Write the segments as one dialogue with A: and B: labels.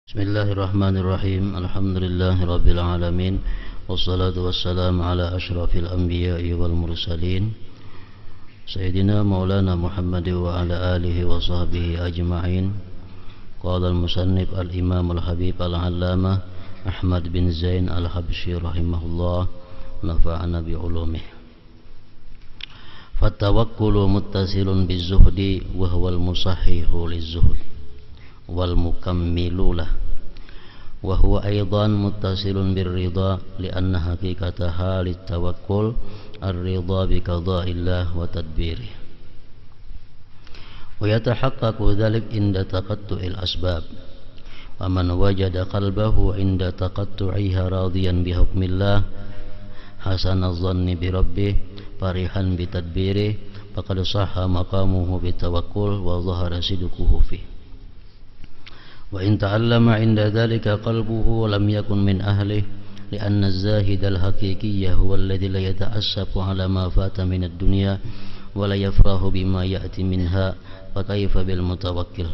A: Bismillahirrahmanirrahim. Alhamdulillahirabbil alamin. Wassalatu wassalamu ala asyrafil anbiya'i wal mursalin Sayyidina Maulana Muhammad wa ala alihi wa sahbihi ajma'in. Qala al-musannif al-imam al-habib al-allamah Ahmad bin Zain al-Habsyi rahimahullah, nafa'ana bi ulumih. Fatawakkulu muttasilun bizuhdi wa huwa al-musahhihu lizuhd wal mukammilu lah, wa huwa aidan muttasilun birridha lianna haqiqataha litawakkul ar-ridha bi qada'illah wa tadbirih, wa yatahaqqaqu dhalik inda taqattu'il asbab, wa man wajada qalbahu inda taqattu'iha radiyan bi hukmillah hasanaz zanni bi rabbih farihan bi tadbirih faqad sahha maqamuhu bi tawakkul wa dhahara sidquhu fihi. Wa in ta'allama 'inda dhalika qalbuhu lam yakun min ahlihi li'anna az-zahid al-haqiqiyya huwa alladhi la yata'assafu 'ala ma fata min ad-dunya wa la yafrahu bima ya'ti minha fa kayfa bil mutawakkil.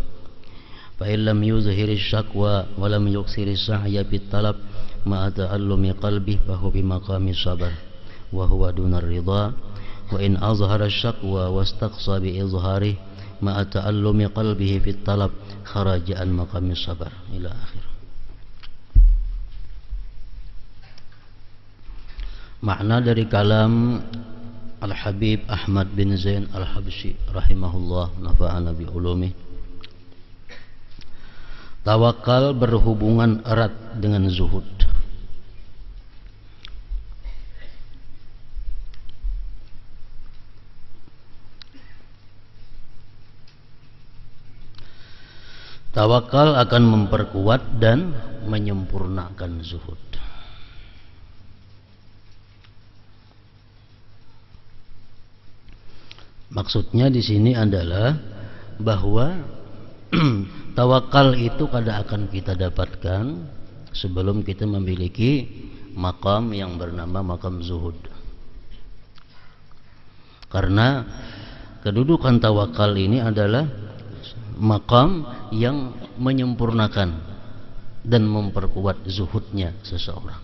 A: Fa in lam yuzhir ash-shakwa wa lam yuksir as-sa'ya bit talab ma ta'allumi qalbihi fa huwa bi maqami sabr wa huwa duna ar-ridha, wa in azhara ash-shakwa wastaqsa bi izharihi ma ta'allumi qalbihi fit talab kharaja an maqami sabar ila akhir. Makna dari kalam Al-Habib Ahmad bin Zain Al-Habsyi rahimahullah, nafa'ana bi ulumih. Tawakal berhubungan erat dengan zuhud. Tawakal akan memperkuat dan menyempurnakan zuhud. Maksudnya di sini adalah bahwa tawakal itu kada akan kita dapatkan sebelum kita memiliki makam yang bernama makam zuhud. Karena kedudukan tawakal ini adalah makam yang menyempurnakan dan memperkuat zuhudnya seseorang.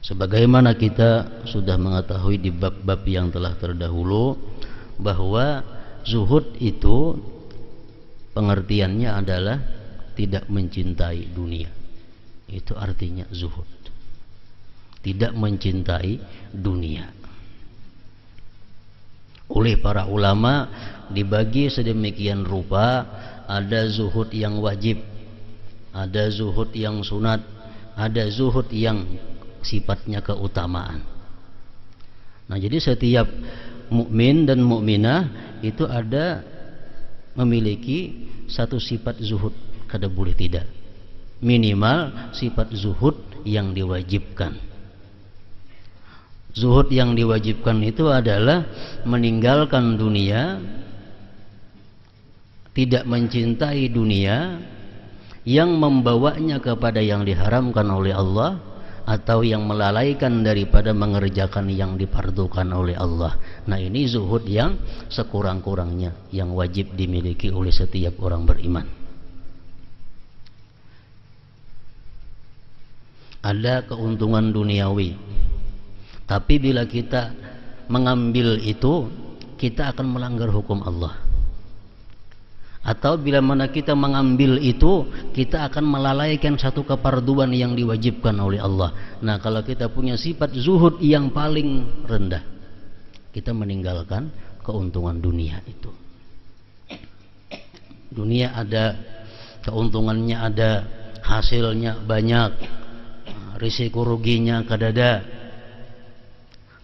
A: Sebagaimana kita sudah mengetahui di bab-bab yang telah terdahulu bahwa zuhud itu pengertiannya adalah tidak mencintai dunia. Itu artinya zuhud. Tidak mencintai dunia. Oleh para ulama dibagi sedemikian rupa, ada zuhud yang wajib, ada zuhud yang sunat, ada zuhud yang sifatnya keutamaan. Nah, jadi setiap mukmin dan mukminah itu ada memiliki satu sifat zuhud, kada boleh tidak. Minimal sifat zuhud yang diwajibkan. Zuhud yang diwajibkan itu adalah meninggalkan dunia, tidak mencintai dunia yang membawanya kepada yang diharamkan oleh Allah atau yang melalaikan daripada mengerjakan yang difardukan oleh Allah. Nah, ini zuhud yang sekurang-kurangnya yang wajib dimiliki oleh setiap orang beriman. Ada keuntungan duniawi, tapi bila kita mengambil itu, kita akan melanggar hukum Allah. Atau bila mana kita mengambil itu, kita akan melalaikan satu keparduan yang diwajibkan oleh Allah. Nah, kalau kita punya sifat zuhud yang paling rendah, kita meninggalkan keuntungan dunia itu. Dunia ada, keuntungannya ada, hasilnya banyak, risiko ruginya kadada.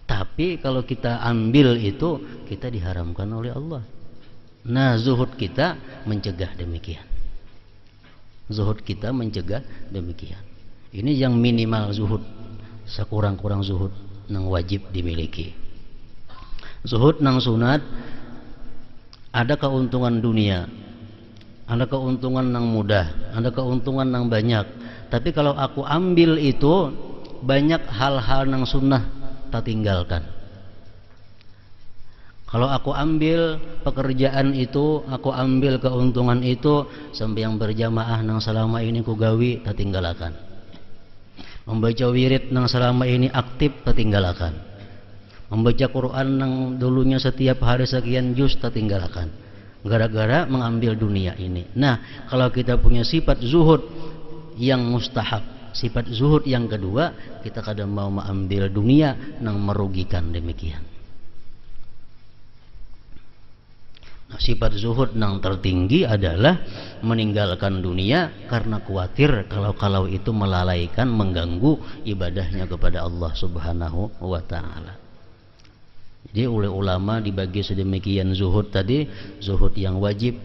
A: Tapi kalau kita ambil itu, kita diharamkan oleh Allah. Nah, zuhud kita mencegah demikian. Zuhud kita mencegah demikian. Ini yang minimal zuhud, sekurang-kurang zuhud yang wajib dimiliki. Zuhud nang sunat ada keuntungan dunia, ada keuntungan nang mudah, ada keuntungan nang banyak. Tapi kalau aku ambil itu, banyak hal-hal nang sunnah tak tinggalkan. Kalau aku ambil pekerjaan itu, aku ambil keuntungan itu, sampai yang berjamaah nang selama ini ku gawi tak tinggalakan. Membaca wirid nang selama ini aktif tak tinggalakan. Membaca Quran nang dulunya setiap hari sekian juz tak tinggalakan. Gara-gara mengambil dunia ini. Nah, kalau kita punya sifat zuhud yang mustahab, sifat zuhud yang kedua, kita kadang mau mengambil dunia nang merugikan demikian. Nah, sifat zuhud yang tertinggi adalah meninggalkan dunia karena khawatir kalau itu melalaikan, mengganggu ibadahnya kepada Allah Subhanahu wa ta'ala. Jadi oleh ulama dibagi sedemikian zuhud tadi, zuhud yang wajib,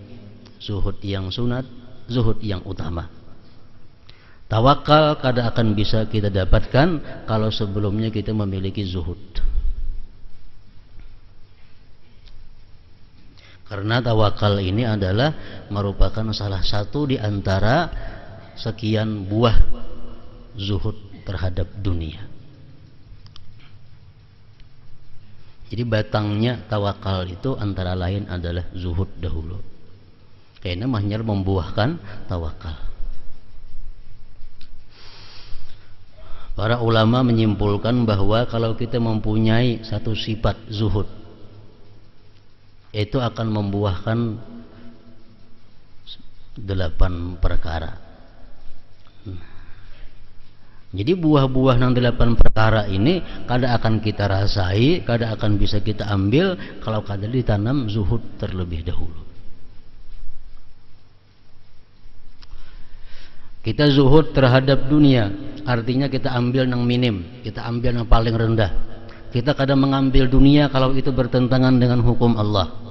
A: zuhud yang sunat, zuhud yang utama. Tawakal kadang akan bisa kita dapatkan kalau sebelumnya kita memiliki zuhud. Karena tawakal ini adalah merupakan salah satu di antara sekian buah zuhud terhadap dunia. Jadi batangnya tawakal itu antara lain adalah zuhud dahulu. Karena mahnyar membuahkan tawakal. Para ulama menyimpulkan bahwa kalau kita mempunyai satu sifat zuhud, itu akan membuahkan 8 perkara. Jadi buah-buah yang 8 perkara ini kada akan kita rasai, kada akan bisa kita ambil kalau kada ditanam zuhud terlebih dahulu. Kita zuhud terhadap dunia, artinya kita ambil yang minim, kita ambil yang paling rendah. Kita kadang mengambil dunia kalau itu bertentangan dengan hukum Allah.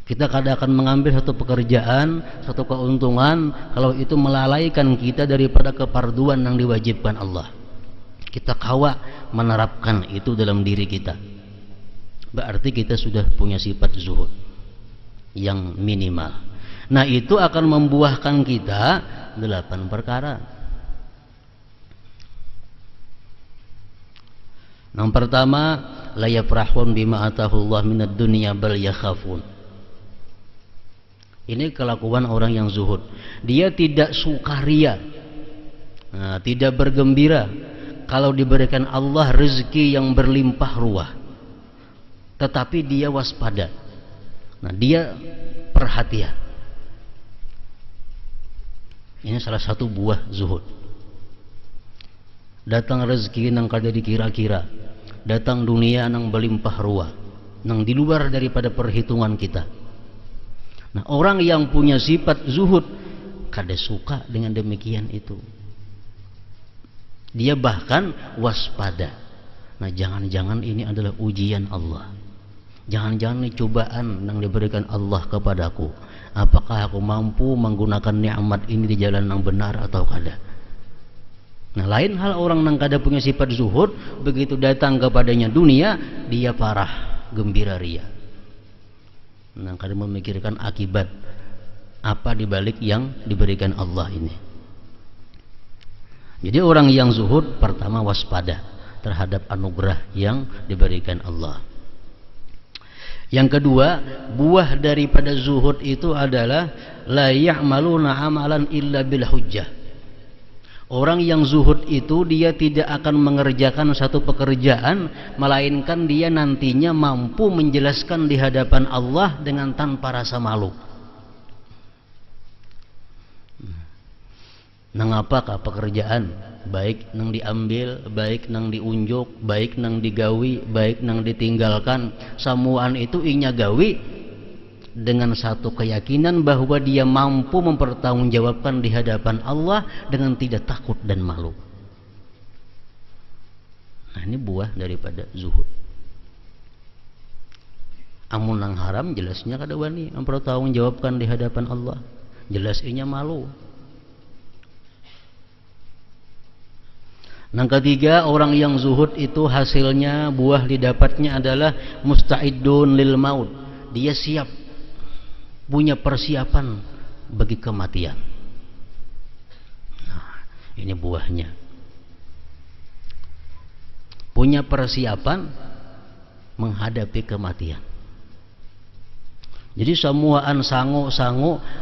A: Kita kadang akan mengambil satu pekerjaan, satu keuntungan kalau itu melalaikan kita daripada keparduan yang diwajibkan Allah. Kita kawa menerapkan itu dalam diri kita. Berarti kita sudah punya sifat zuhud yang minimal. Nah, itu akan membuahkan kita 8 perkara. Yang pertama, la yafrahun bima atahullah minad dunya bal yakhafun. Ini kelakuan orang yang zuhud. Dia tidak sukaria, tidak bergembira kalau diberikan Allah rezeki yang berlimpah ruah. Tetapi dia waspada. Nah, dia perhatian. Ini salah satu buah zuhud. Datang rezeki nang kada dikira-kira, datang dunia nang berlimpah ruah, nang di luar daripada perhitungan kita. Nah, orang yang punya sifat zuhud kada suka dengan demikian itu. Dia bahkan waspada. Nah, jangan-jangan ini adalah ujian Allah. Jangan-jangan ini cobaan yang diberikan Allah kepadaku. Apakah aku mampu menggunakan nikmat ini di jalan yang benar atau kada? Nah, lain hal orang yang kada punya sifat zuhud, begitu datang kepadanya dunia, dia parah, gembira ria. Nah, kadang memikirkan akibat apa dibalik yang diberikan Allah ini. Jadi orang yang zuhud pertama waspada terhadap anugerah yang diberikan Allah. Yang kedua, buah daripada zuhud itu adalah la ya'maluna amalan illa bil hujjah. Orang yang zuhud itu dia tidak akan mengerjakan satu pekerjaan melainkan dia nantinya mampu menjelaskan di hadapan Allah dengan tanpa rasa malu. Nang apakah pekerjaan, baik nang diambil, baik nang diunjuk, baik nang digawi, baik nang ditinggalkan, samuan itu inya gawi dengan satu keyakinan bahwa dia mampu mempertanggungjawabkan di hadapan Allah dengan tidak takut dan malu. Nah, ini buah daripada zuhud. Amun nang haram jelasnya kada wani mempertanggungjawabkan di hadapan Allah. Jelas inya malu. Yang ketiga, orang yang zuhud itu hasilnya buah didapatnya adalah musta'idun lil maut. Dia siap, punya persiapan bagi kematian. Nah, ini buahnya. Punya persiapan menghadapi kematian. Jadi semuaan sangu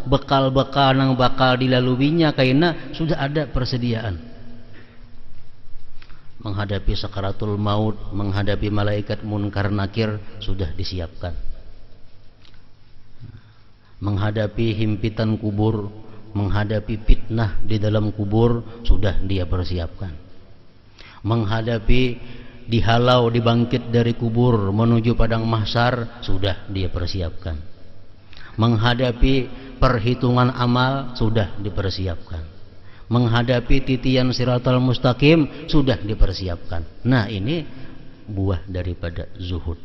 A: bekal-bekal yang bakal dilaluinya karena sudah ada persediaan. Menghadapi sakaratul maut, menghadapi malaikat munkar nakir sudah disiapkan. Menghadapi himpitan kubur, menghadapi fitnah di dalam kubur sudah dia persiapkan. Menghadapi dihalau dibangkit dari kubur menuju padang mahsyar sudah dia persiapkan. Menghadapi perhitungan amal sudah dipersiapkan. Menghadapi titian siratal mustaqim sudah dipersiapkan. Nah, ini buah daripada zuhud.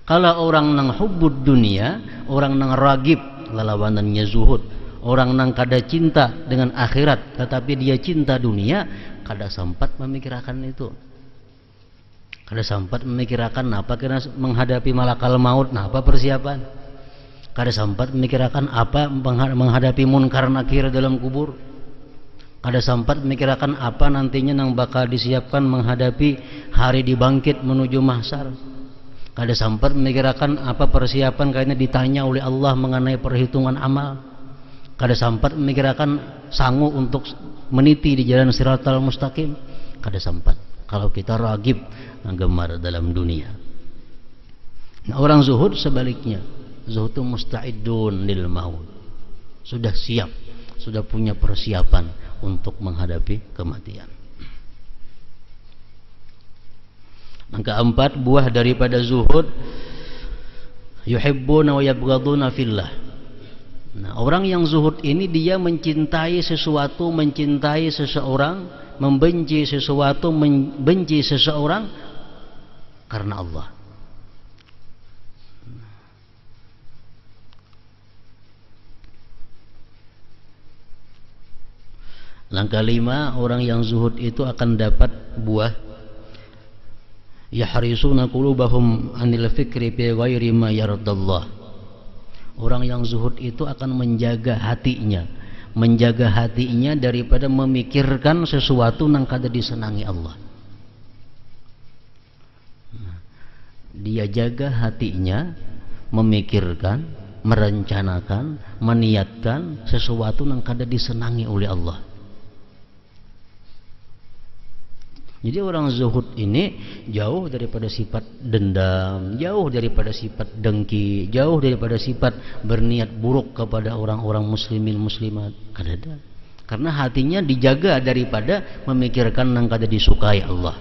A: Kalau orang nang hubbud dunia, orang nang ragib lalawanannya zuhud, orang nang kada cinta dengan akhirat tetapi dia cinta dunia, kada sempat memikirkan itu. Kada sempat memikirkan apa kena menghadapi malakal maut, nah apa persiapan. Kada sempat memikirkan apa menghadapi munkar nakir dalam kubur. Kada sempat memikirkan apa nantinya yang bakal disiapkan menghadapi hari dibangkit menuju mahsyar. Kada sempat memikirkan apa persiapan karena ditanya oleh Allah mengenai perhitungan amal. Kada sempat memikirkan sanggup untuk meniti di jalan siratal mustaqim. Kada sempat. Kalau kita ragib gemar dalam dunia. Nah, orang zuhud sebaliknya. Zuhud itu musta'idun lil maut. Sudah siap, sudah punya persiapan untuk menghadapi kematian. Yang keempat, buah daripada zuhud, yuhibbuna wa yabghaduna fillah. Nah, orang yang zuhud ini dia mencintai sesuatu, mencintai seseorang, membenci sesuatu, membenci seseorang karena Allah. Langkah 5, orang yang zuhud itu akan dapat buah yahrisuna qulubahum anil fikri bi ghairi ma yardallah. Orang yang zuhud itu akan menjaga hatinya daripada memikirkan sesuatu yang kada disenangi Allah. Dia jaga hatinya memikirkan, merencanakan, meniatkan sesuatu yang kada disenangi oleh Allah. Jadi orang zuhud ini jauh daripada sifat dendam, jauh daripada sifat dengki, jauh daripada sifat berniat buruk kepada orang-orang muslimin muslimat. Kada ada. Karena hatinya dijaga daripada memikirkan yang kada disukai Allah.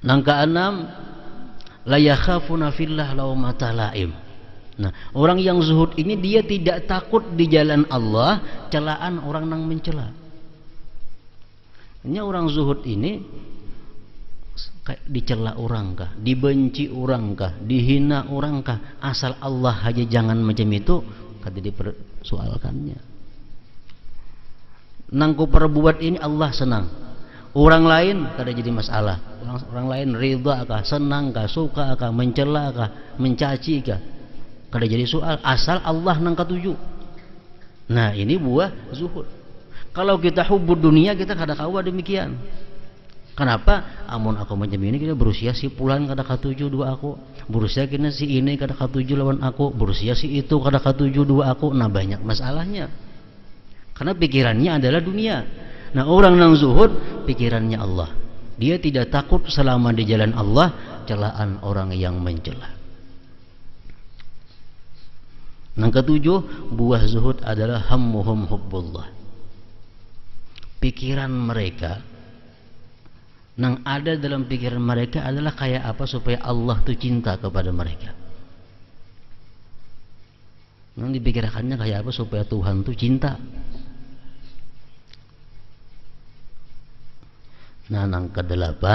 A: Langkah 6, la yakhafuna fillah laumata laim. Nah, orang yang zuhud ini dia tidak takut di jalan Allah celaan orang yang mencela. Ini orang zuhud ini dicela orang kah, dibenci orang kah, dihina orang kah, asal Allah aja jangan macam itu, kada dipersoalkannya. Nangku perbuat ini Allah senang, orang lain kada jadi masalah. Orang lain ridha kah, senang kah, suka kah, mencela kah, mencaci kah, kada jadi soal, asal Allah nang katuju. Nah, ini buah zuhud. Kalau kita hubbud dunia, kita kada kawa demikian. Kenapa? Amun aku macam ini, kita berusia si pulan kada katuju dua aku, berusia kena si ini kada katuju lawan aku, berusia si itu kada katuju dua aku. Nah, banyak masalahnya karena pikirannya adalah dunia. Nah, orang yang zuhud pikirannya Allah. Dia tidak takut selama di jalan Allah celaan orang yang mencela. Yang ketujuh, buah zuhud adalah hammuhum hubbullah. Pikiran mereka, yang ada dalam pikiran mereka adalah kayak apa supaya Allah itu cinta kepada mereka. Yang dipikirkannya kayak apa supaya Tuhan itu cinta. Nah, yang ke-8,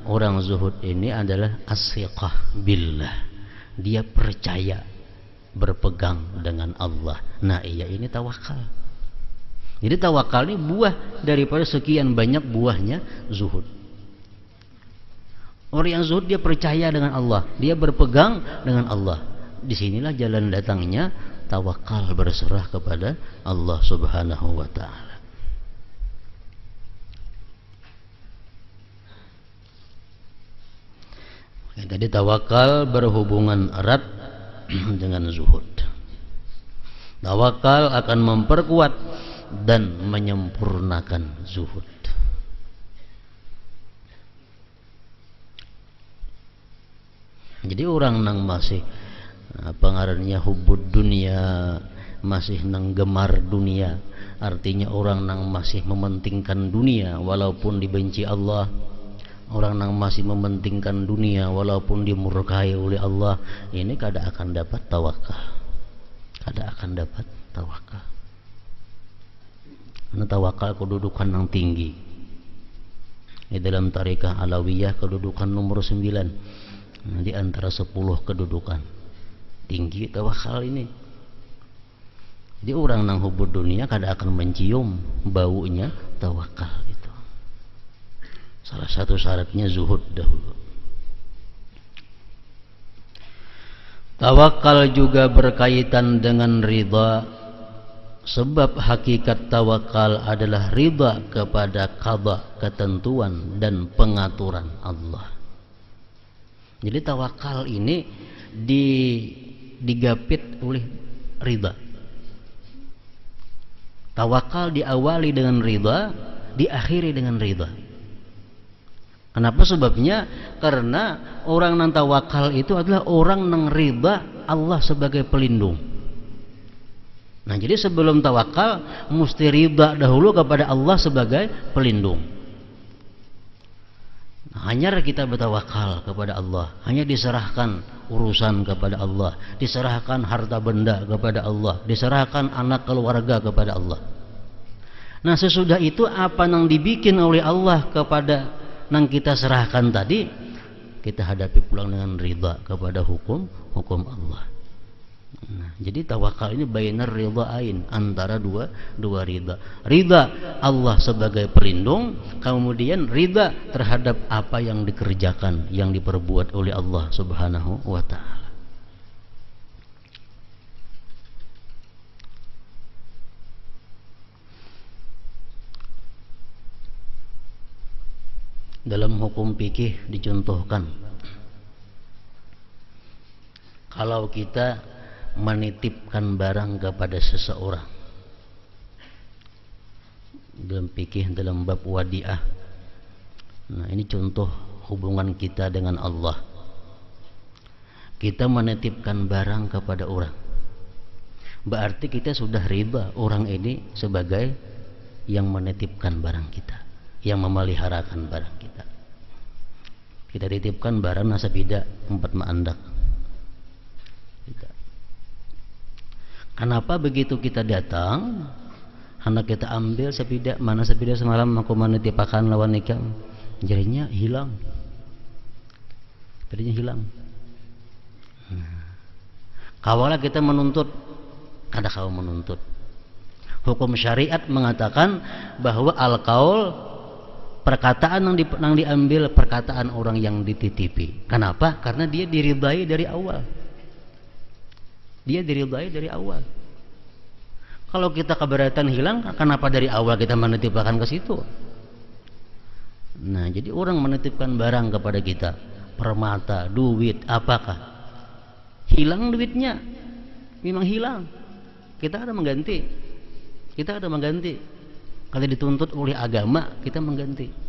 A: orang zuhud ini adalah as-siqah billah. Dia percaya, berpegang dengan Allah. Nah, iya, ini tawakal. Jadi tawakal ini buah daripada sekian banyak buahnya zuhud. Orang yang zuhud dia percaya dengan Allah, dia berpegang dengan Allah. Disinilah jalan datangnya tawakal, berserah kepada Allah Subhanahu wa ta'ala. Jadi tawakal berhubungan erat dengan zuhud. Tawakal akan memperkuat dan menyempurnakan zuhud. Jadi orang nang masih pengaruhnya hubud dunia, masih nang gemar dunia, artinya orang nang masih mementingkan dunia walaupun dibenci Allah, orang nang masih mementingkan dunia walaupun dimurkai oleh Allah, ini kada akan dapat tawakal. Kada akan dapat tawakal. Karena tawakal kedudukan yang tinggi. Di dalam tarikah Alawiyah kedudukan nomor 9 di antara 10 kedudukan tinggi tawakal ini. Jadi orang nang hubud dunia kada akan mencium baunya tawakal itu. Salah satu syaratnya zuhud dahulu. Tawakal juga berkaitan dengan ridha, sebab hakikat tawakal adalah ridha kepada qada, ketentuan dan pengaturan Allah. Jadi tawakal ini digapit oleh ridha. Tawakal diawali dengan ridha, diakhiri dengan ridha. Kenapa sebabnya? Karena orang yang tawakal itu adalah orang yang ridha Allah sebagai pelindung. Nah, jadi sebelum tawakal mesti ridha dahulu kepada Allah sebagai pelindung. Hanya kita bertawakal kepada Allah, hanya diserahkan urusan kepada Allah, diserahkan harta benda kepada Allah, diserahkan anak keluarga kepada Allah. Nah, sesudah itu apa yang dibikin oleh Allah kepada yang kita serahkan tadi, kita hadapi pulang dengan ridha kepada hukum Allah. Nah, jadi tawakal ini bainar ridha'ain, antara dua ridha. Ridha Allah sebagai pelindung, kemudian ridha terhadap apa yang dikerjakan, yang diperbuat oleh Allah Subhanahu wa taala. Dalam hukum fikih dicontohkan, kalau kita menitipkan barang kepada seseorang, dalam fikih dalam bab wadiah. Nah, ini contoh hubungan kita dengan Allah. Kita menitipkan barang kepada orang, berarti kita sudah riba orang ini sebagai yang menitipkan barang kita, yang memeliharakan barang kita. Kita titipkan barang nasabida 4 maandak. Kenapa begitu kita datang, anak kita ambil sepeda, mana sepeda semalam aku menitipakan lawan nikah, jadinya hilang. Jadinya hilang. Kawalah kita menuntut, kada kau menuntut. Hukum syariat mengatakan bahwa al-qaul, perkataan yang diambil perkataan orang yang dititipi. Kenapa? Karena dia diridai dari awal. Dia diridai dari awal. Kalau kita keberatan hilang, kenapa dari awal kita menitipkan ke situ? Nah, jadi orang menitipkan barang kepada kita, permata, duit, apakah? Hilang duitnya, memang hilang. Kita ada mengganti. Kalau dituntut oleh agama, kita mengganti.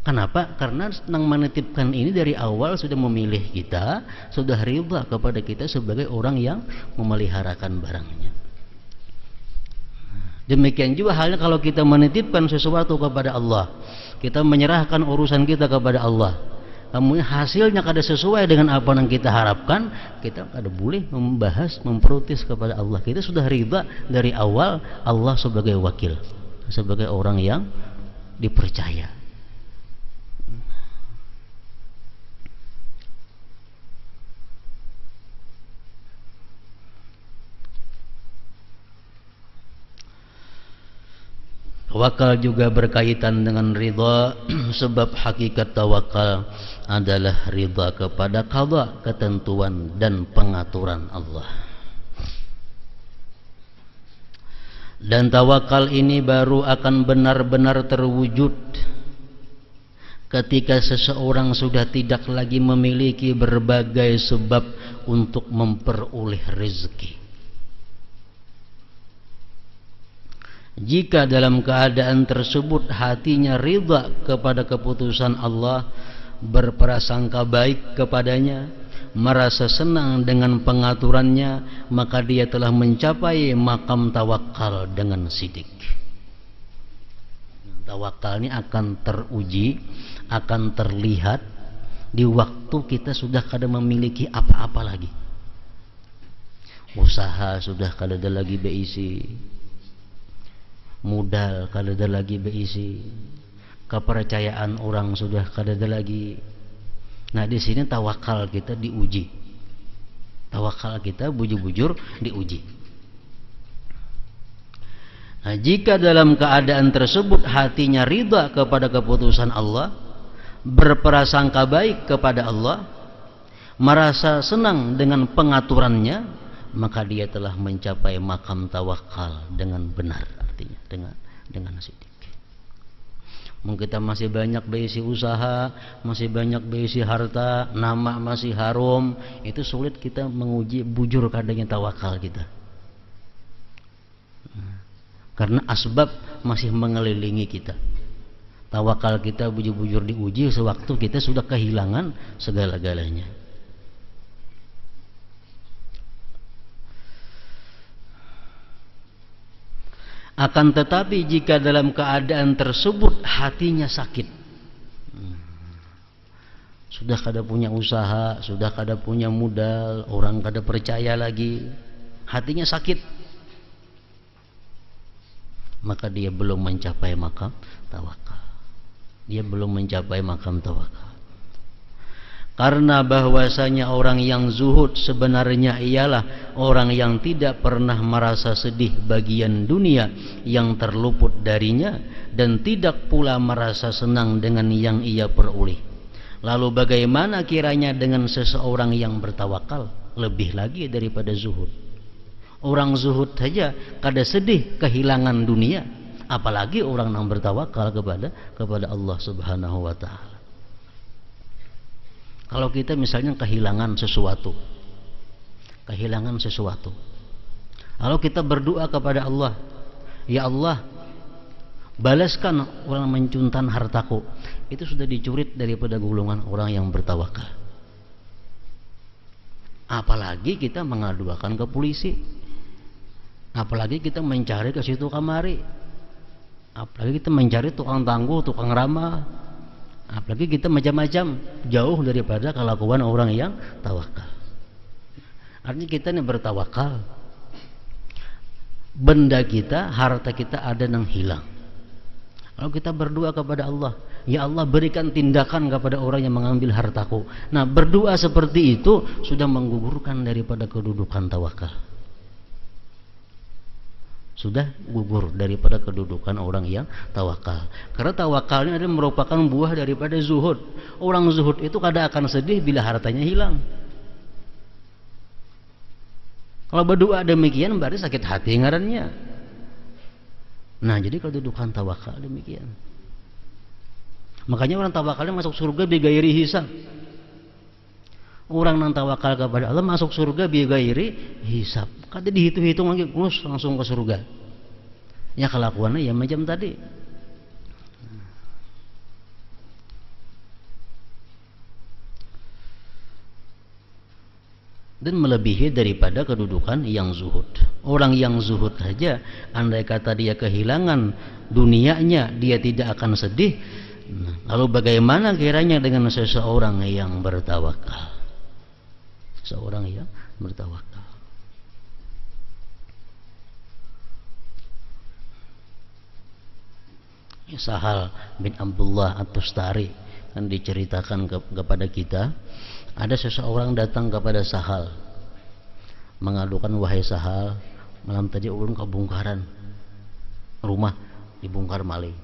A: Kenapa? Karena yang menitipkan ini dari awal sudah memilih kita, sudah ridha kepada kita sebagai orang yang memeliharakan barangnya. Demikian juga halnya kalau kita menitipkan sesuatu kepada Allah, kita menyerahkan urusan kita kepada Allah, kemudian hasilnya kada sesuai dengan apa yang kita harapkan, kita kada boleh membahas, memprotes kepada Allah. Kita sudah ridha dari awal Allah sebagai wakil, sebagai orang yang dipercaya. Tawakal juga berkaitan dengan ridha, sebab hakikat tawakal adalah ridha kepada qada, ketentuan dan pengaturan Allah. Dan tawakal ini baru akan benar-benar terwujud ketika seseorang sudah tidak lagi memiliki berbagai sebab untuk memperoleh rezeki. Jika dalam keadaan tersebut hatinya ridha kepada keputusan Allah, berprasangka baik kepadanya, merasa senang dengan pengaturannya, maka dia telah mencapai makam tawakal dengan sidik. Tawakal ini akan teruji, akan terlihat di waktu kita sudah kada memiliki apa-apa lagi. Usaha sudah kada ada lagi beisi, modal kada ada lagi beisi, kepercayaan orang sudah kada ada lagi. Nah, di sini tawakal kita diuji. Tawakal kita bujur-bujur diuji. Nah, jika dalam keadaan tersebut hatinya ridha kepada keputusan Allah, berprasangka baik kepada Allah, merasa senang dengan pengaturannya, maka dia telah mencapai makam tawakal dengan benar, artinya dengan sidik. Mungkin kita masih banyak beisi usaha, masih banyak beisi harta, nama masih harum, itu sulit kita menguji bujur kadanya tawakal kita. Karena asbab masih mengelilingi kita. Tawakal kita bujur-bujur diuji sewaktu kita sudah kehilangan segala-galanya. Akan tetapi jika dalam keadaan tersebut hatinya sakit, sudah kada punya usaha, sudah kada punya modal, orang kada percaya lagi, hatinya sakit, maka dia belum mencapai makam tawakal. Dia belum mencapai makam tawakal. Karena bahwasanya orang yang zuhud sebenarnya ialah orang yang tidak pernah merasa sedih bagian dunia yang terluput darinya, dan tidak pula merasa senang dengan yang ia peroleh. Lalu bagaimana kiranya dengan seseorang yang bertawakal, lebih lagi daripada zuhud. Orang zuhud saja kada sedih kehilangan dunia, apalagi orang yang bertawakal kepada Allah Subhanahu wa taala. Kalau kita misalnya kehilangan sesuatu, lalu kita berdoa kepada Allah, ya Allah, balaskan orang mencuntan hartaku, itu sudah dicurit daripada golongan orang yang bertawakal. Apalagi kita mengadukan ke polisi, apalagi kita mencari ke situ kamari, apalagi kita mencari tukang tangguh, tukang ramah, apalagi kita macam-macam, jauh daripada kelakuan orang yang tawakal. Artinya kita ini bertawakal, benda kita, harta kita ada yang hilang. Lalu kita berdoa kepada Allah, ya Allah, berikan tindakan kepada orang yang mengambil hartaku. Nah, berdoa seperti itu sudah menggugurkan daripada kedudukan tawakal, sudah gugur daripada kedudukan orang yang tawakal. Karena tawakal ini adalah merupakan buah daripada zuhud. Orang zuhud itu kada akan sedih bila hartanya hilang. Kalau berdoa demikian berarti sakit hati ngarannya. Nah, jadi kedudukan tawakal demikian. Makanya orang tawakalnya masuk surga bigairi hisab. Orang yang tawakal kepada Allah masuk surga bigairi hisab. Kada dihitung-hitung lagi, langsung ke surga. Ya kelakuannya ya macam tadi. Dan melebihi daripada kedudukan yang zuhud. Orang yang zuhud saja, andai kata dia kehilangan dunianya, dia tidak akan sedih. Lalu bagaimana kiranya dengan seseorang yang bertawakal? Seorang yang bertawakal. Sahal bin Abdullah At-Tustari kan diceritakan kepada kita, ada seseorang datang kepada Sahal mengadukan, wahai Sahal, malam tadi ulun kebongkaran rumah, dibongkar maling.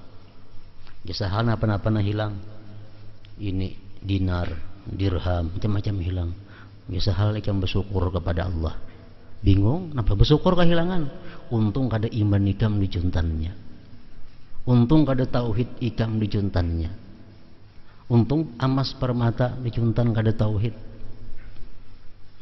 A: Ya Sahal, napa-napa hilang, ini dinar, dirham, macam-macam hilang. Ya Sahal ikan bersyukur kepada Allah. Bingung, kenapa bersyukur kehilangan? Untung kada iman ikam di juntannya, untung kada tauhid ikam di juntannya, Untung amas permata dicuntan kada tauhid.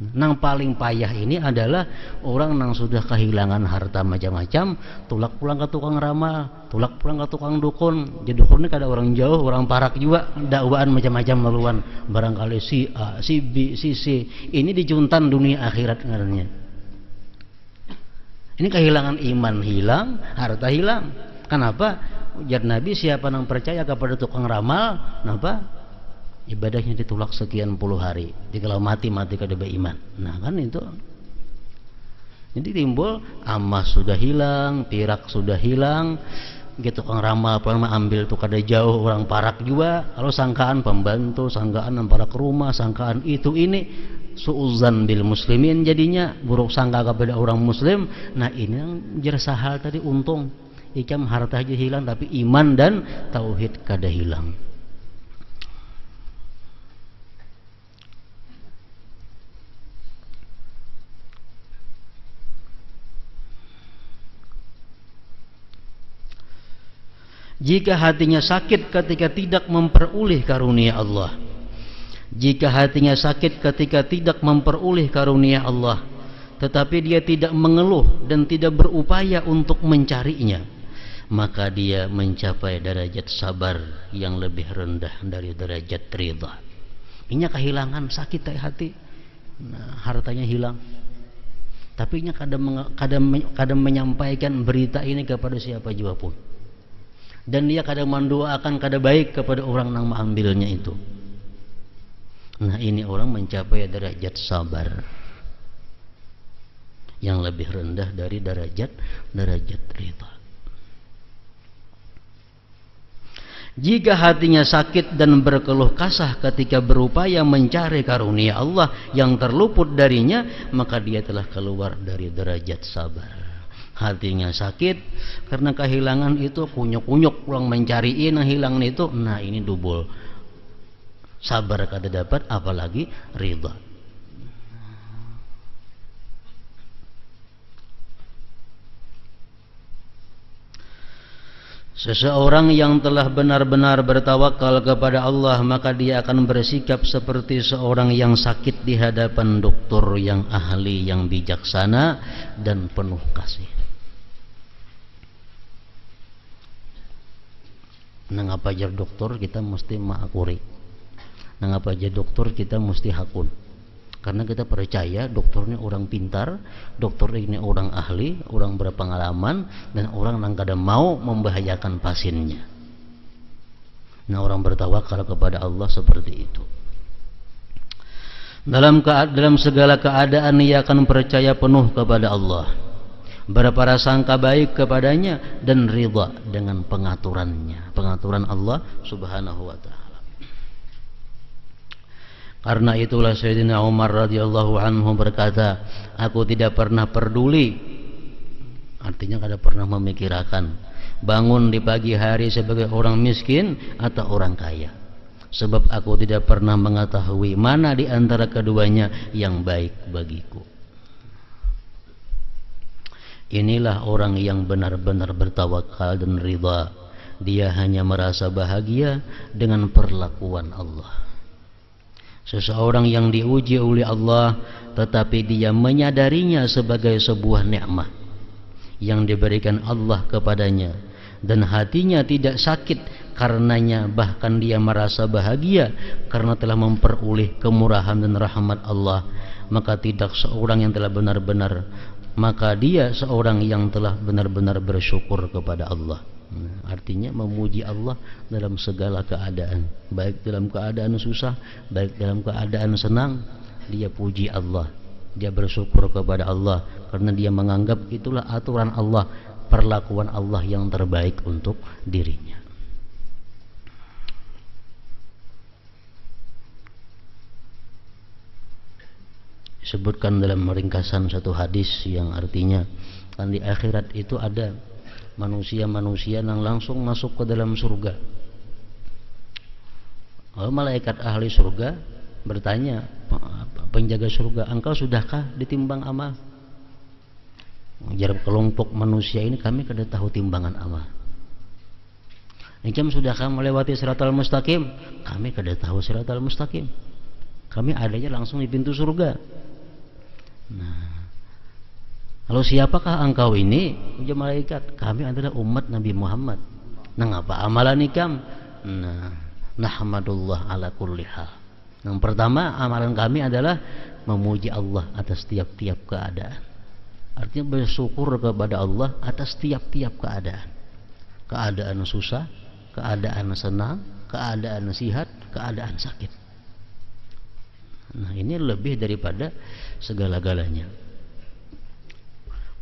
A: Nang paling payah ini adalah orang nang sudah kehilangan harta macam-macam, tulak pulang ke tukang ramal, tulak pulang ke tukang dukun. Jadi dukun ini kada orang jauh, orang parak juga, dakwaan macam-macam laluan. Barangkali si A, si B, si C. Ini dicuntan dunia akhirat ngarannya. Ini kehilangan iman hilang, harta hilang. Kenapa? Ujar Nabi, siapa yang percaya kepada tukang ramal, kenapa? Ibadahnya ditolak sekian puluh hari. Jadi kalau mati kada beriman. Nah kan itu. Jadi timbul amas sudah hilang, pirak sudah hilang. Gitu tukang ramal pernah ambil tuh kada jauh, orang parak juga. Kalau sangkaan pembantu, sangkaan parak rumah, sangkaan itu ini. Suuzan bil muslimin jadinya buruk sangka kepada orang muslim. Nah ini yang jersa hal tadi untung. Ikam harta aja hilang tapi iman dan tauhid kada hilang. Jika hatinya sakit ketika tidak memperoleh karunia Allah. Jika hatinya sakit ketika tidak memperoleh karunia Allah, tetapi dia tidak mengeluh dan tidak berupaya untuk mencarinya, maka dia mencapai derajat sabar yang lebih rendah dari derajat ridha. Ini kehilangan sakit hati. Nah, hartanya hilang. Tapi nya kadang menyampaikan berita ini kepada siapa juga pun. Dan dia kadang mendoakan kada baik kepada orang yang mengambilnya itu. Nah ini orang mencapai derajat sabar yang lebih rendah dari derajat ridha. Jika hatinya sakit dan berkeluh kasah ketika berupaya mencari karunia Allah yang terluput darinya, maka dia telah keluar dari derajat sabar. Hatinya sakit karena kehilangan itu, kunyuk-kunyuk pulang mencariin yang hilang itu. Nah ini double sabar kada dapat, apalagi ridha. Seseorang yang telah benar-benar bertawakal kepada Allah, maka dia akan bersikap seperti seorang yang sakit di hadapan dokter yang ahli, yang bijaksana dan penuh kasih. Nang apa aja dokter kita mesti makuri. Nang apa aja dokter kita mesti hakun. Karena kita percaya dokter ini orang pintar, dokter ini orang ahli, orang berpengalaman, dan orang yang kada mau membahayakan pasiennya. Nah orang bertawakal kepada Allah seperti itu. Dalam segala keadaan ia akan percaya penuh kepada Allah, berprasangka baik kepadanya, dan ridha dengan pengaturan Allah subhanahu wa ta'ala. Karena itulah Sayyidina Umar radhiyallahu anhu berkata, aku tidak pernah peduli, artinya kada pernah memikirkan bangun di pagi hari sebagai orang miskin atau orang kaya, sebab aku tidak pernah mengetahui mana di antara keduanya yang baik bagiku. Inilah orang yang benar-benar bertawakal dan ridha. Dia hanya merasa bahagia dengan perlakuan Allah. Seseorang yang diuji oleh Allah tetapi dia menyadarinya sebagai sebuah nikmat yang diberikan Allah kepadanya, dan hatinya tidak sakit karenanya, bahkan dia merasa bahagia karena telah memperoleh kemurahan dan rahmat Allah, maka dia seorang yang telah benar-benar bersyukur kepada Allah. Artinya memuji Allah dalam segala keadaan, baik dalam keadaan susah, baik dalam keadaan senang, dia puji Allah, dia bersyukur kepada Allah karena dia menganggap itulah aturan Allah, perlakuan Allah yang terbaik untuk dirinya. Disebutkan dalam ringkasan satu hadis yang artinya kan di akhirat itu ada manusia-manusia yang langsung masuk ke dalam surga. Kalau malaikat ahli surga bertanya penjaga surga, engkau sudahkah ditimbang amal? Jarab kelompok manusia ini, kami kada tahu timbangan amal. Engkam sudahkah melewati siratal mustaqim? Kami kada tahu siratal mustaqim. Kami adanya langsung di pintu surga. Nah, lalu siapakah engkau ini? Ujar malaikat, kami adalah umat Nabi Muhammad. Nah, apa amalan ikam? Nah, nahmadullah ala kulli hal. Yang pertama, amalan kami adalah memuji Allah atas tiap-tiap keadaan. Artinya bersyukur kepada Allah atas tiap-tiap keadaan. Keadaan susah, keadaan senang, keadaan sehat, keadaan sakit. Nah, ini lebih daripada segala-galanya.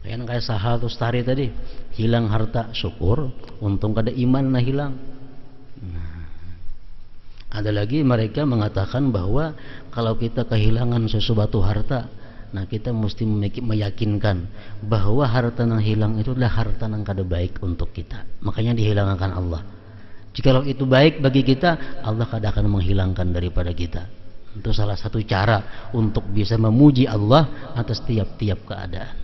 A: Kayak Sahal Tustari tadi, hilang harta, syukur, untung kada iman nah hilang. Nah, ada lagi mereka mengatakan bahwa kalau kita kehilangan sesuatu harta, nah kita mesti meyakinkan bahwa harta yang hilang itu adalah harta yang kada baik untuk kita, makanya dihilangkan Allah. Jikalau itu baik bagi kita, Allah kada akan menghilangkan daripada kita. Itu salah satu cara untuk bisa memuji Allah atas tiap-tiap keadaan,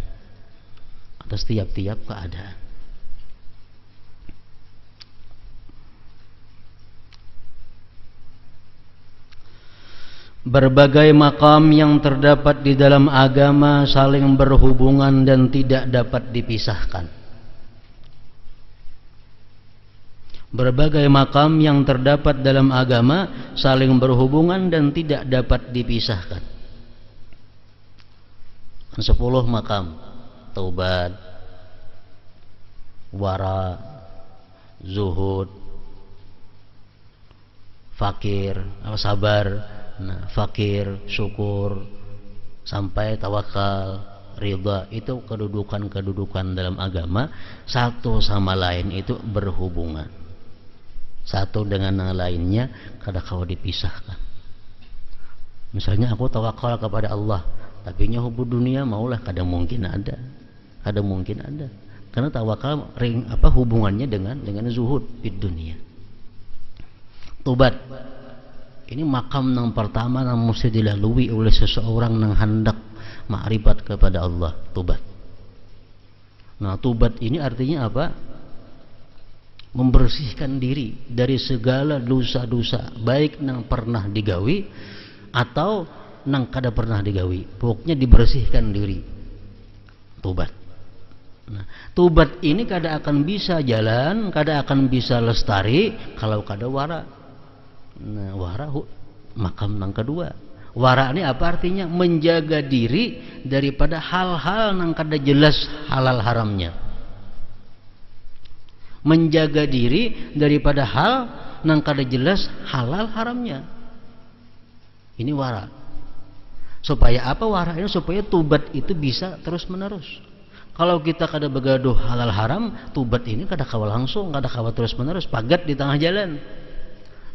A: atas tiap-tiap keadaan. Berbagai makam yang terdapat di dalam agama saling berhubungan dan tidak dapat dipisahkan. Berbagai makam yang terdapat dalam agama saling berhubungan dan tidak dapat dipisahkan. 10 makam: taubat, wara, zuhud, fakir, sabar. Nah, fakir, syukur, sampai tawakal, ridha, itu kedudukan-kedudukan dalam agama satu sama lain itu berhubungan. Satu dengan yang lainnya kada kawa dipisahkan. Misalnya aku tawakal kepada Allah, tapi nya hubud dunia maulah kada mungkin ada. Kada mungkin ada. Karena tawakal hubungannya dengan zuhud di dunia. Tobat. Ini makam yang pertama yang mesti dilalui oleh seseorang yang hendak makrifat kepada Allah, tobat. Nah, tobat ini artinya apa? Membersihkan diri dari segala dosa-dosa, baik yang pernah digawi atau yang kada pernah digawi. Pokoknya dibersihkan diri. Tobat. Nah, tobat ini kada akan bisa jalan, kada akan bisa lestari kalau kada wara. Nah, wara makam yang kedua. Wara ini apa artinya? Menjaga diri daripada hal-hal yang kada jelas halal haramnya. Menjaga diri daripada hal yang kada jelas halal haramnya. Ini wara. Supaya apa wara ini? Supaya tobat itu bisa terus menerus. Kalau kita kada begaduh halal haram, tobat ini kada kawa langsung, kada kawa terus menerus, pagat di tengah jalan.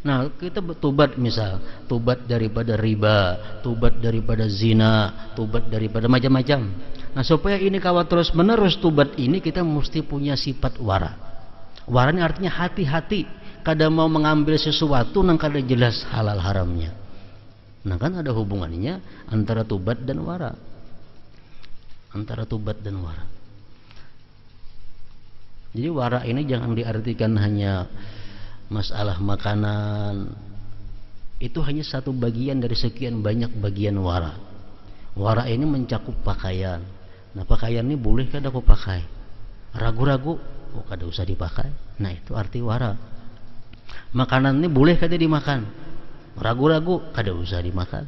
A: Nah, kita tobat, misal tobat daripada riba, tobat daripada zina, tobat daripada macam-macam. Nah, supaya ini kawan terus menerus tobat ini, kita mesti punya sifat wara. Wara ini artinya hati-hati, kada mau mengambil sesuatu yang kada jelas halal haramnya. Nah, kan ada hubungannya antara tobat dan wara. Antara tobat dan wara. Jadi wara ini jangan diartikan hanya masalah makanan, itu hanya satu bagian dari sekian banyak bagian wara. Wara ini mencakup pakaian. Nah, pakaian ini boleh kada aku pakai? Ragu-ragu, oh kada usah dipakai. Nah, itu arti wara. Makanan ini boleh kada dimakan? Ragu-ragu, kada usah dimakan.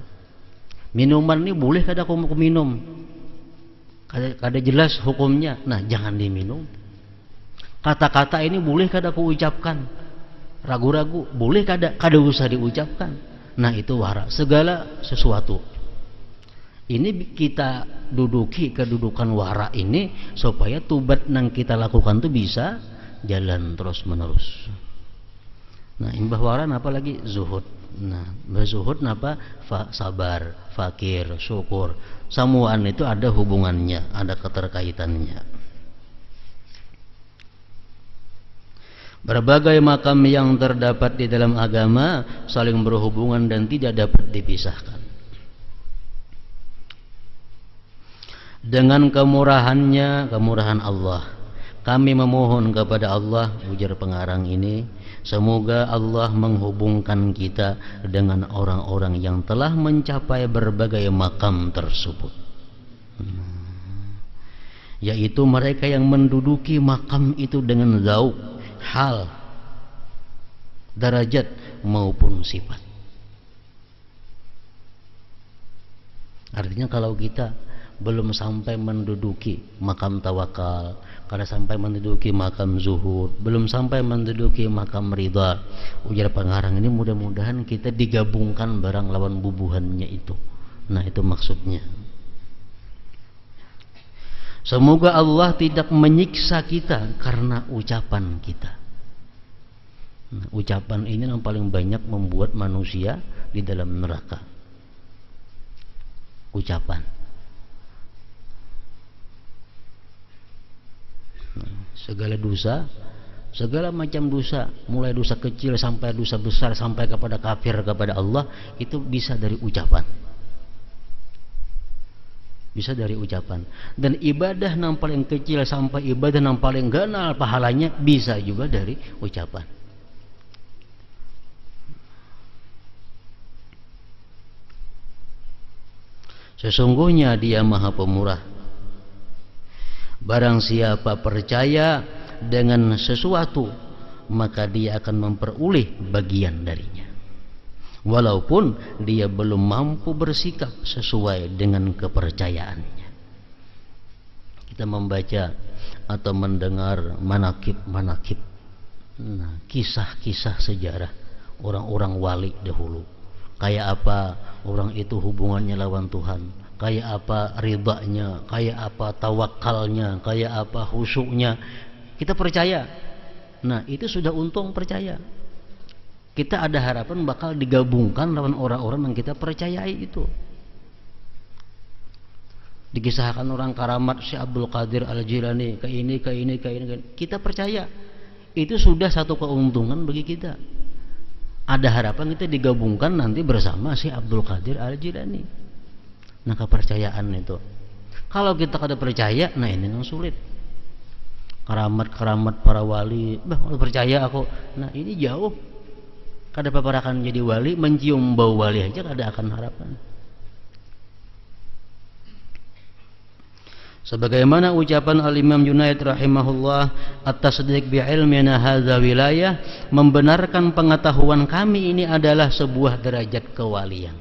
A: Minuman ini boleh kada aku minum? Kada jelas hukumnya. Nah, jangan diminum. Kata-kata ini boleh kada aku ucapkan? Ragu-ragu, boleh kada usah diucapkan. Nah, itu wara. Segala sesuatu ini kita duduki kedudukan wara ini supaya tobat yang kita lakukan itu bisa jalan terus menerus. Nah, imbah wara apa lagi? Zuhud. Nah, zuhud apa? Sabar, fakir, syukur. Semuaan itu ada hubungannya, ada keterkaitannya. Berbagai makam yang terdapat di dalam agama saling berhubungan dan tidak dapat dipisahkan. Dengan kemurahannya, kemurahan Allah, Kami memohon kepada Allah, ujar pengarang ini, semoga Allah menghubungkan kita dengan orang-orang yang telah mencapai berbagai makam tersebut, yaitu mereka yang menduduki makam itu dengan zauq, hal, derajat maupun sifat. Artinya kalau kita belum sampai menduduki makam tawakal, kalau sampai menduduki makam zuhud, belum sampai menduduki makam ridha, ujar pengarang ini, mudah-mudahan kita digabungkan barang lawan bubuhannya itu. Nah, itu maksudnya. Semoga Allah tidak menyiksa kita karena ucapan kita. Nah, ucapan ini yang paling banyak membuat manusia di dalam neraka. Ucapan. Segala dosa, segala macam dosa, mulai dosa kecil sampai dosa besar, sampai kepada kafir kepada Allah, itu bisa dari ucapan. Bisa dari ucapan. Dan ibadah yang paling kecil sampai ibadah yang paling ganal pahalanya bisa juga dari ucapan. Sesungguhnya Dia Maha Pemurah. Barang siapa percaya dengan sesuatu, maka dia akan memperoleh bagian darinya, walaupun dia belum mampu bersikap sesuai dengan kepercayaannya. Kita membaca atau mendengar manakib, kisah-kisah sejarah orang-orang wali dahulu. Kayak apa orang itu hubungannya lawan Tuhan, kayak apa ridhanya, kayak apa tawakalnya, kayak apa khusyuknya. Kita percaya. Nah, itu sudah untung percaya. Kita ada harapan bakal digabungkan lawan orang-orang yang kita percayai itu. Dikisahkan orang karamat Syekh Abdul Qadir Al-Jilani, ke ini. Kita percaya. Itu sudah satu keuntungan bagi kita. Ada harapan kita digabungkan nanti bersama Syekh Abdul Qadir Al-Jilani. Nah, kepercayaan itu. Kalau kita kada percaya, nah ini yang sulit. Keramat para wali, percaya aku. Nah, ini jauh. Kada paparakan jadi wali, mencium bau wali aja kada akan harapan. Sebagaimana ucapan Al-Imam Junaid rahimahullah, at-tasdiq bi ilmina hadza wilayah, membenarkan pengetahuan kami ini adalah sebuah derajat kewalian.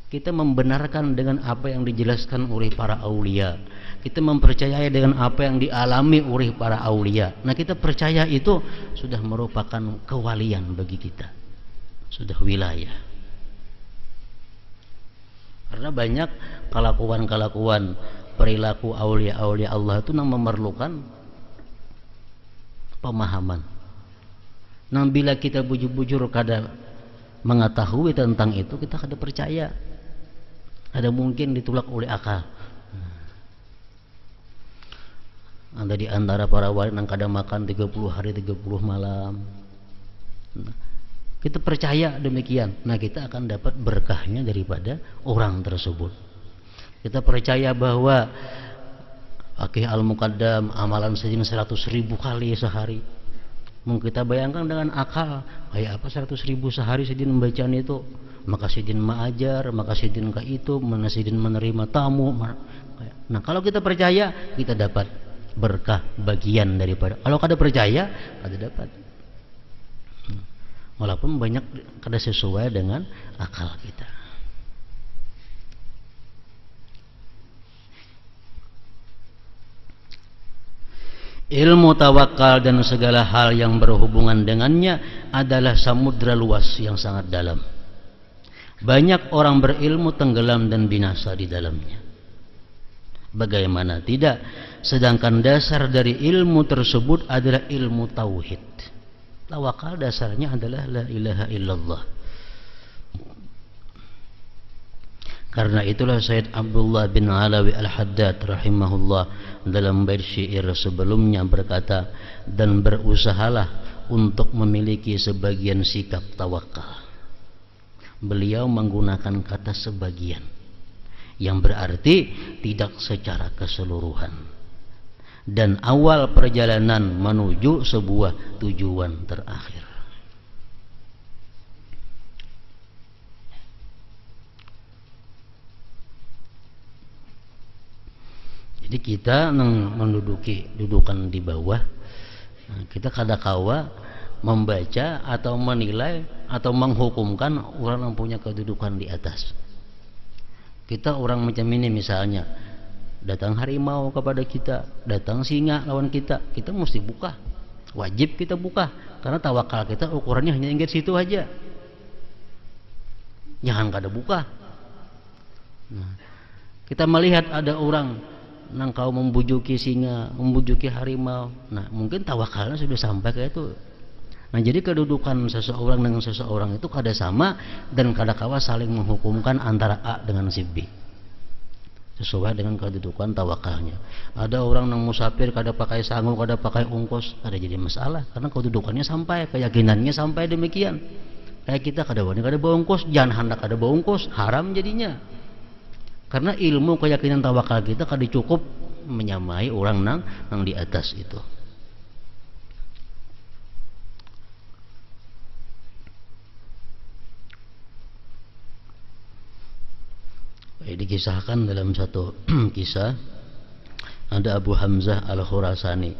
A: Kita membenarkan dengan apa yang dijelaskan oleh para aulia. Kita mempercayai dengan apa yang dialami oleh para aulia. Nah, kita percaya itu sudah merupakan kewalian bagi kita. Sudah wilayah. Karena banyak kelakuan-kelakuan perilaku aulia-aulia Allah itu yang memerlukan pemahaman. Nah, bila kita bujur-bujur kada mengetahui tentang itu, kita kada percaya. Ada mungkin ditolak oleh akal. Ada di antara para wali yang kada makan 30 hari 30 malam. Nah, kita percaya demikian. Nah, kita akan dapat berkahnya daripada orang tersebut. Kita percaya bahwa Aqih Al-Muqaddam amalan sejin 100.000 kali sehari. Mungkin kita bayangkan dengan akal, kayak apa 100.000 sehari sidin membacaan itu. Maka sidin ma'ajar, maka sidin ka itu, mana sidin menerima tamu. Nah, kalau kita percaya, kita dapat berkah bagian daripada. Kalau kada percaya, kada dapat. Walaupun banyak kada sesuai dengan akal kita. Ilmu tawakal dan segala hal yang berhubungan dengannya adalah samudra luas yang sangat dalam. Banyak orang berilmu tenggelam dan binasa di dalamnya. Bagaimana tidak? Sedangkan dasar dari ilmu tersebut adalah ilmu tauhid. Tawakal dasarnya adalah la ilaha illallah. Karena itulah Sayyid Abdullah bin Alawi Al-Haddad rahimahullah dalam bait syair sebelumnya berkata, dan berusahalah untuk memiliki sebagian sikap tawakal. Beliau menggunakan kata sebagian, yang berarti tidak secara keseluruhan. dan awal perjalanan menuju sebuah tujuan terakhir. Jadi kita menduduki dudukan di bawah, kita kadakawa membaca atau menilai atau menghukumkan orang yang punya kedudukan di atas. Kita orang macam ini misalnya, datang harimau kepada kita, datang singa lawan kita, kita mesti buka, wajib kita buka, karena tawakal kita ukurannya hanya ingat situ aja, jangan kada buka. Nah, kita melihat ada orang nang kau membujuki singa, membujuki harimau, nah mungkin tawakalnya sudah sampai ke itu. Nah jadi kedudukan seseorang dengan seseorang itu kada sama, dan kadakawa saling menghukumkan antara A dengan si B sesuai dengan kedudukan tawakalnya. Ada orang nang musafir kada pakai sangu, kada pakai ungkos, ada jadi masalah karena kedudukannya sampai, keyakinannya sampai demikian. Kayak kita kada wani kada bawa ungkos, jangan hendak kada bawa ungkos, haram jadinya. Karena ilmu keyakinan tawakal kita kada cukup menyamai orang nang di atas itu. Dikisahkan dalam satu kisah, ada Abu Hamzah Al-Khurasani.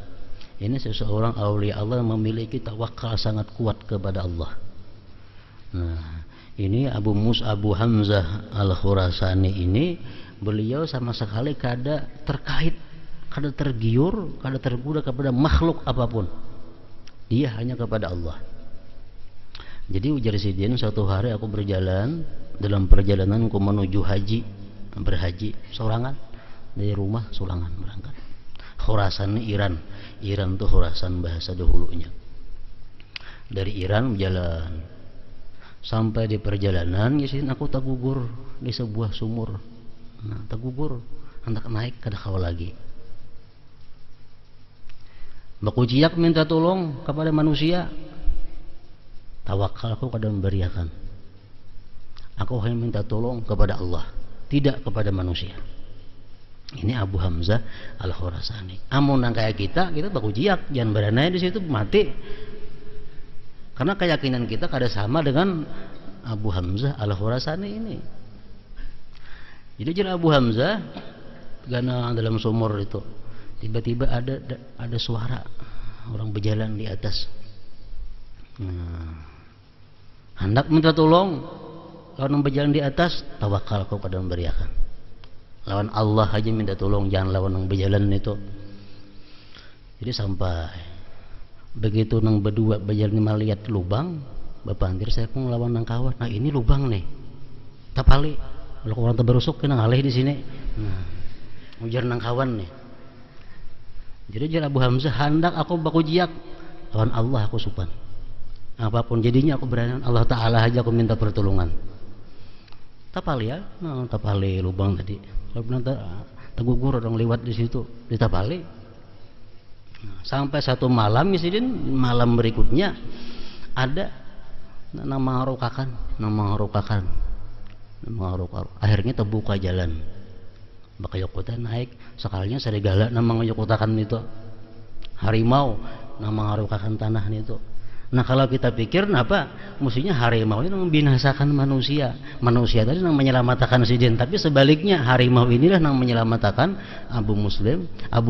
A: Ini seseorang aulia Allah yang memiliki tawakal sangat kuat kepada Allah. Nah, ini Abu Hamzah Al-Khurasani ini, beliau sama sekali kada terkait, kada tergiur, kada tergoda kepada makhluk apapun. Dia hanya kepada Allah. Jadi ujar Sidin, suatu hari aku berjalan, dalam perjalananku menuju berhaji sorangan dari rumah, sorangan berangkat. Khurasan ini Iran tuh Khurasan bahasa dahulunya. Dari Iran berjalan sampai di perjalanan, Sidin aku tergugur di sebuah sumur. Nah, tergugur, hendak naik kada kawa lagi. Baku ciak minta tolong kepada manusia. Tawakal aku kada memberiakan. Aku hanya minta tolong kepada Allah, tidak kepada manusia. Ini Abu Hamzah Al-Khurasani. Amun nang kayak kita baku jiak, jangan beranai di situ mati. Karena keyakinan kita kada sama dengan Abu Hamzah Al-Khurasani ini. Jadi jadi Abu Hamzah karena dalam sumur itu tiba-tiba ada suara orang berjalan di atas. Nah, hendak minta tolong, lawan berjalan di atas, tawakal kau pada memberiakan. Lawan Allah aja minta tolong, jangan lawan yang berjalan itu. Jadi sampai begitu nang berdua berjalan melihat lubang, bapak antir saya pun lawan nang kawan. Nah ini lubang nih, tapali. Kalau orang terberusuk kena ngalih di sini. Nah, ujar nang kawan nih. Jadi jar Abu Hamzah, hendak aku baku jiak, lawan Allah aku supan. Apapun jadinya aku berani Allah Ta'ala aja aku minta pertolongan. Tapali ya, nah, tapali lubang tadi. Kalau nanti tergugur orang lewat di situ, ditapali. Nah, sampai satu malam Sidin, malam berikutnya ada nama harukakan. Akhirnya terbuka jalan. Maka Yokuta naik, sekalinya serigala nama Yokutakan itu. Harimau nama harukakan tanah itu. Nah kalau kita pikir apa mestinya harimau ini membinasakan manusia tadi yang menyelamatkan Sidin, tapi sebaliknya harimau inilah yang menyelamatkan Abu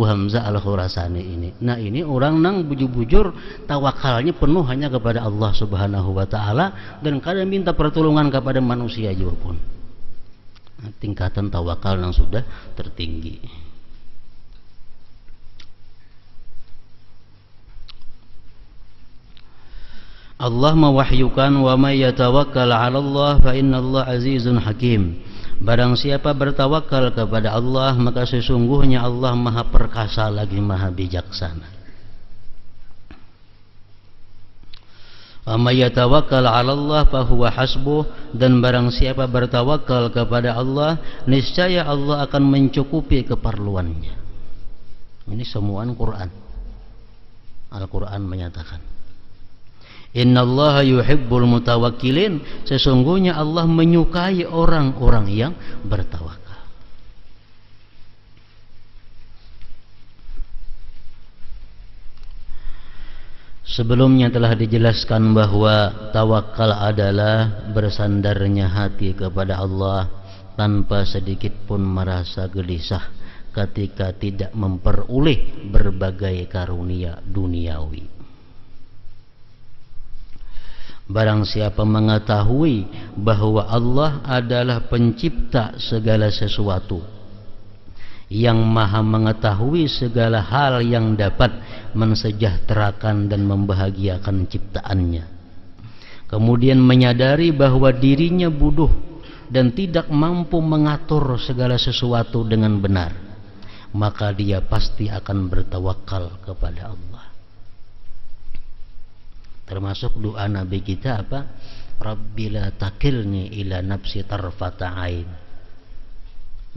A: Hamzah Al-Khurasani ini. Nah ini orang nang bujur-bujur tawakalnya penuh hanya kepada Allah Subhanahu wa Ta'ala, dan kadang minta pertolongan kepada manusia juga pun. Nah, tingkatan tawakal yang sudah tertinggi. Allah mewahyukan, wa may yatawakkal 'ala Allah fa innallaha 'azizun hakim. Barang siapa bertawakal kepada Allah, maka sesungguhnya Allah Maha perkasa lagi Maha bijaksana. Wa may yatawakkal 'ala Allah fa huwa hasbuh, dan barang siapa bertawakal kepada Allah, niscaya Allah akan mencukupi keperluannya. Ini semua Quran. Al-Quran menyatakan, Innallaha yuhibbul mutawakkilin, sesungguhnya Allah menyukai orang-orang yang bertawakal. Sebelumnya telah dijelaskan bahwa tawakal adalah bersandarnya hati kepada Allah tanpa sedikit pun merasa gelisah ketika tidak memperoleh berbagai karunia duniawi. Barang siapa mengetahui bahwa Allah adalah pencipta segala sesuatu, yang maha mengetahui segala hal yang dapat mensejahterakan dan membahagiakan ciptaannya, kemudian menyadari bahwa dirinya bodoh dan tidak mampu mengatur segala sesuatu dengan benar, maka dia pasti akan bertawakal kepada Allah. Termasuk doa Nabi kita apa? Rabbi la takilni ila nafsi tarfata ain.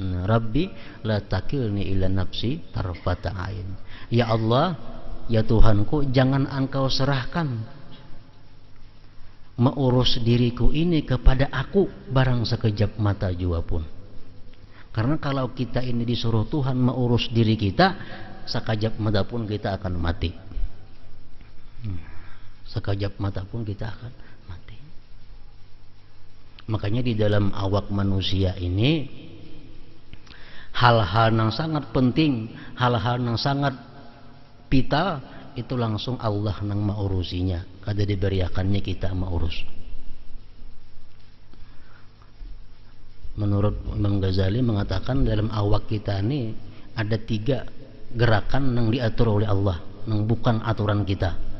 A: Rabbi la takilni ila nafsi tarfata ain. Ya Allah, ya Tuhanku, jangan Engkau serahkan mengurus diriku ini kepada aku barang sekejap mata jua pun. Karena kalau kita ini disuruh Tuhan mengurus diri kita, sekejap mata pun kita akan mati. Sekejap mata pun kita akan mati. Makanya di dalam awak manusia ini hal-hal yang sangat penting, hal-hal yang sangat vital itu langsung Allah yang mengurusinya. Kada diberiakannya kita mengurus. Menurut Imam Ghazali mengatakan dalam awak kita ini ada 3 gerakan yang diatur oleh Allah, yang bukan aturan kita.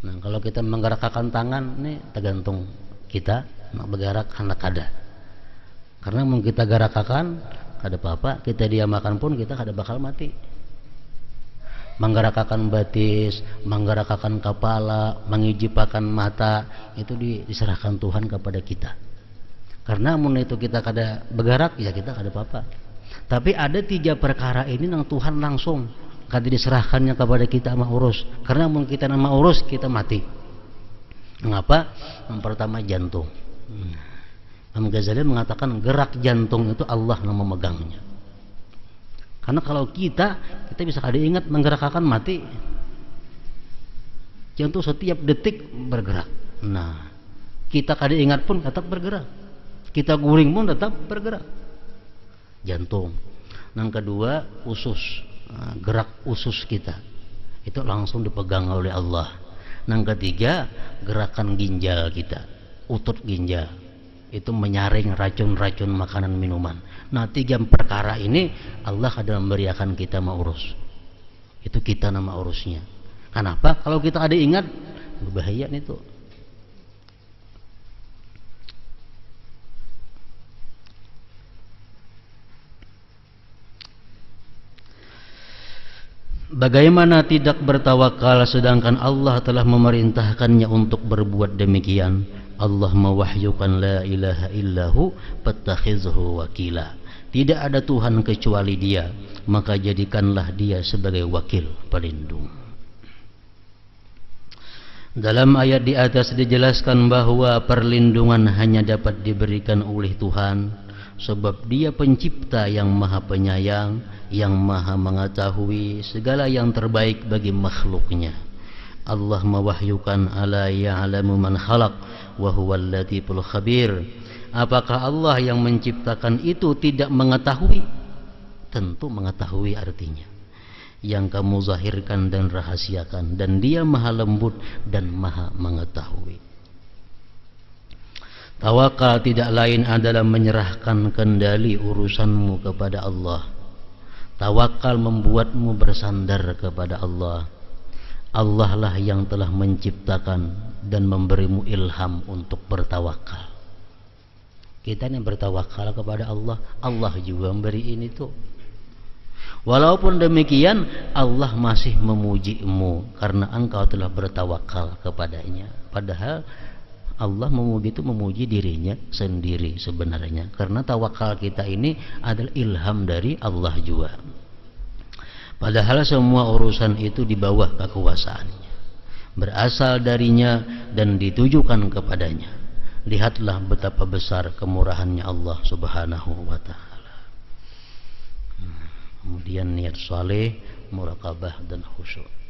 A: Nah, kalau kita menggerakkan tangan ini tergantung kita nak bergerak anak kada. Karena mau kita gerakkan kada apa-apa, kita diamakan pun kita kada bakal mati. Menggerakkan batis, menggerakkan kepala, mengijipakan mata, itu diserahkan Tuhan kepada kita. Karena mun itu kita kada bergerak, ya kita kada apa-apa. Tapi ada 3 perkara ini yang Tuhan langsung kada diserahkannya kepada kita mengurus. Karena mun kita nama urus, kita mati. Mengapa? Yang pertama jantung. Imam Ghazali mengatakan gerak jantung itu Allah yang memegangnya. Karena kalau kita bisa kada ingat menggerakkan mati. Jantung setiap detik bergerak. Nah, kita kada ingat pun tetap bergerak. Kita guring pun tetap bergerak. Jantung. Yang kedua usus. Gerak usus kita itu langsung dipegang oleh Allah. Yang ketiga gerakan ginjal kita, utut ginjal itu menyaring racun-racun makanan minuman. Nah 3 perkara ini Allah akan memberiakan kita mengurus. Itu kita nama urusnya. Kenapa? Kalau kita ada ingat berbahaya itu. Bagaimana tidak bertawakal sedangkan Allah telah memerintahkannya untuk berbuat demikian? Allah mewahyukan la ilaha illahu fattakhizhu wakila. Tidak ada Tuhan kecuali Dia, maka jadikanlah Dia sebagai wakil pelindung. Dalam ayat di atas dijelaskan bahwa perlindungan hanya dapat diberikan oleh Tuhan, sebab Dia pencipta yang maha penyayang, yang maha mengetahui segala yang terbaik bagi makhluknya. Allah mewahyukan ala ya'lamu man khalaq wa huwal latiful khabir. Apakah Allah yang menciptakan itu tidak mengetahui? Tentu mengetahui artinya. Yang kamu zahirkan dan rahasiakan, dan Dia maha lembut dan maha mengetahui. Tawakal tidak lain adalah menyerahkan kendali urusanmu kepada Allah. Tawakal membuatmu bersandar kepada Allah. Allah lah yang telah menciptakan dan memberimu ilham untuk bertawakal. Kita ini bertawakal kepada Allah, Allah juga memberi ini tuh. Walaupun demikian, Allah masih memujimu karena engkau telah bertawakal kepadanya. Padahal Allah memuji itu memuji dirinya sendiri sebenarnya, karena tawakal kita ini adalah ilham dari Allah juga. Padahal semua urusan itu di bawah kekuasaannya, berasal darinya dan ditujukan kepadanya. Lihatlah betapa besar kemurahannya Allah subhanahu wa ta'ala. Kemudian niat saleh, muraqabah dan khusyuk.